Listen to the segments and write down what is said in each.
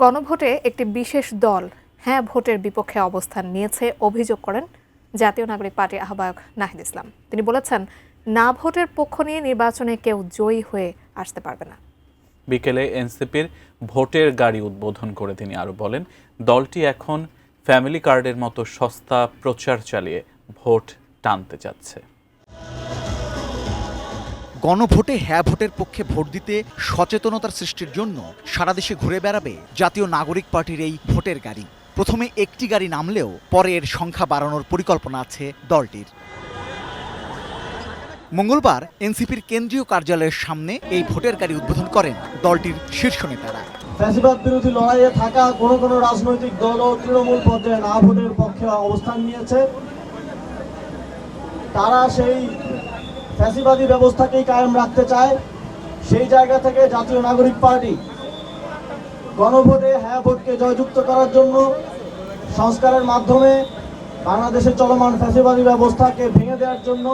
গণভোটে একটি বিশেষ দল হ্যাঁ ভোটের বিপক্ষে অবস্থান নিয়েছে অভিযোগ করেন জাতীয় নাগরিক পার্টির আহ্বায়ক নাহিদ ইসলাম। তিনি বলেছেন, না ভোটের পক্ষ নিয়ে নির্বাচনে কেউ জয়ী হয়ে আসতে পারবে না। বিকেলে এনসিপির ভোটের গাড়ি উদ্বোধন করে তিনি আরও বলেন, দলটি এখন ফ্যামিলি কার্ডের মতো সস্তা প্রচার চালিয়ে ভোট টানতে যাচ্ছে। গণভোটে হ্যাঁ ভোটের পক্ষে ভোট দিতে সচেতনতার সৃষ্টির জন্য সারা দেশে ঘুরে বেড়াবে জাতীয় নাগরিক পার্টির এই ভোটের গাড়ি। প্রথমে একটি গাড়ি নামলেও পরে এর সংখ্যা বাড়ানোর পরিকল্পনা আছে দলটির। মঙ্গলবার এনসিপির কেন্দ্রীয় কার্যালয়ের সামনে এই ভোটের গাড়ি উদ্বোধন করেন দলটির শীর্ষ নেতারা। ফ্যাসিবাদ বিরোধী লড়াইয়ে থাকা কোনো রাজনৈতিক দল ও তৃণমূল পর্যায়ে না ভোটের পক্ষে অবস্থান নিয়েছে। তারা সেই ফ্যাসিবাদী ব্যবস্থাকেই কায়েম রাখতে চায়। সেই জায়গা থেকে জাতীয় নাগরিক পার্টি গণভোটে হ্যাঁ ভোটকে জয়যুক্ত করার জন্য সংস্কারের মাধ্যমে বাংলাদেশের চলমান ফ্যাসিবাদী ব্যবস্থাকে ভেঙে দেওয়ার জন্য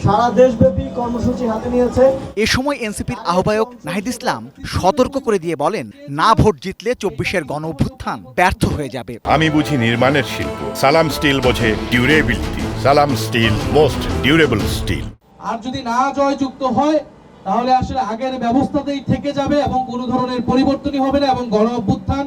সারা দেশব্যাপী কর্মসূচি হাতে নিয়েছে। এ সময় এনসিপির আহ্বায়ক নাহিদ ইসলাম সতর্ক করে দিয়ে বলেন, না ভোট জিতলে 24-এর গণ অভ্যুত্থান ব্যর্থ হয়ে যাবে। আমি বুঝি নির্মাণের শিল্প, সালাম স্টিল বোঝে ডিউরেবিলিটি। সালাম স্টিল মোস্ট ডিউরেবল স্টিল। আর যদি না জয়যুক্ত হয় তাহলে আসলে আগের ব্যবস্থাতেই থেকে যাবে এবং কোনো ধরনের পরিবর্তনই হবে না এবং গণ অভ্যুত্থান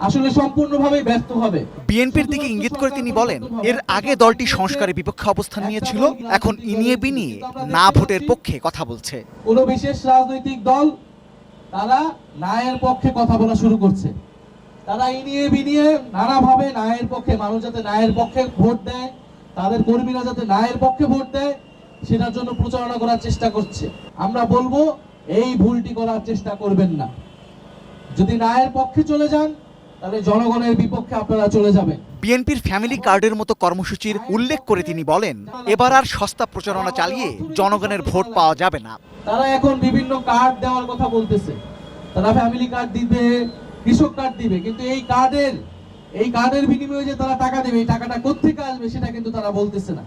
আসলে সম্পূর্ণভাবে ব্যর্থ হবে। বিএনপির দিকে ইঙ্গিত করে তিনি বলেন, এর আগে দলটি সংস্কারের বিপক্ষে অবস্থান নিয়েছিল, এখন ইনিয়ে বিনিয়ে না ভোটের পক্ষে কথা বলছে। কোনো বিশেষ রাজনৈতিক দল তারা ন্যায়ের পক্ষে কথা বলা শুরু করছে। তারা ইনিয়ে বিনিয়ে নানাভাবে ন্যায়ের পক্ষে, মানুষ যাতে ন্যায়ের পক্ষে ভোট দেয়, তাদের কর্মীরা যাতে ন্যায়ের পক্ষে ভোট দেয় সেটার জন্য প্রচারণা করার চেষ্টা করছে। আমরা বলবো এই ভুলটি করার চেষ্টা করবেন না। যদি ন্যায়ের পক্ষে চলে যান তাহলে জনগণের বিপক্ষে আপনারা চলে যাবেন। বিএনপির ফ্যামিলি কার্ডের মতো কর্মসূচির উল্লেখ করে তিনি বলেন, এবার আর সস্তা প্রচারণা চালিয়ে জনগণের ভোট পাওয়া যাবে না। তারা এখন বিভিন্ন কার্ড দেওয়ার কথা বলতেছে, তারা ফ্যামিলি কার্ড দিবে, কৃষক কার্ড দিবে, কিন্তু এই কার্ডের বিনিময়ে যে তারা টাকা দেবে, এই টাকাটা কোত্থেকে আসবে সেটা কিন্তু তারা বলতেছে না।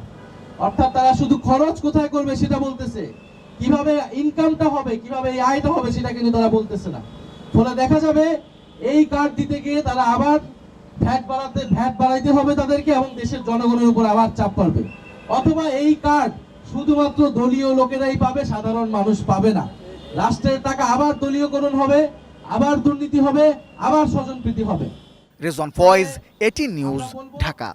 অর্থাৎ তারা শুধু খরচ কোথায় করবে সেটা বলতেছে, কিভাবে ইনকামটা হবে, কিভাবে এই আয়টা হবে সেটা কিন্তু তারা বলতেছে না। ফলে দেখা যাবে এই কার্ড দিতে গিয়ে তারা আবার ভ্যাট বাড়াইতে হবে তাদেরকে এবং দেশের জনগণের উপর আবার চাপ পড়বে। অথবা এই কার্ড শুধুমাত্র দলীয় লোকেরাই পাবে, সাধারণ মানুষ পাবে না। রাষ্ট্রের টাকা আবার দলীয়করণ হবে, আবার দুর্নীতি হবে, আবার স্বজনপ্রীতি হবে। রেজওয়ান ফয়েজ, 18 নিউজ, ঢাকা।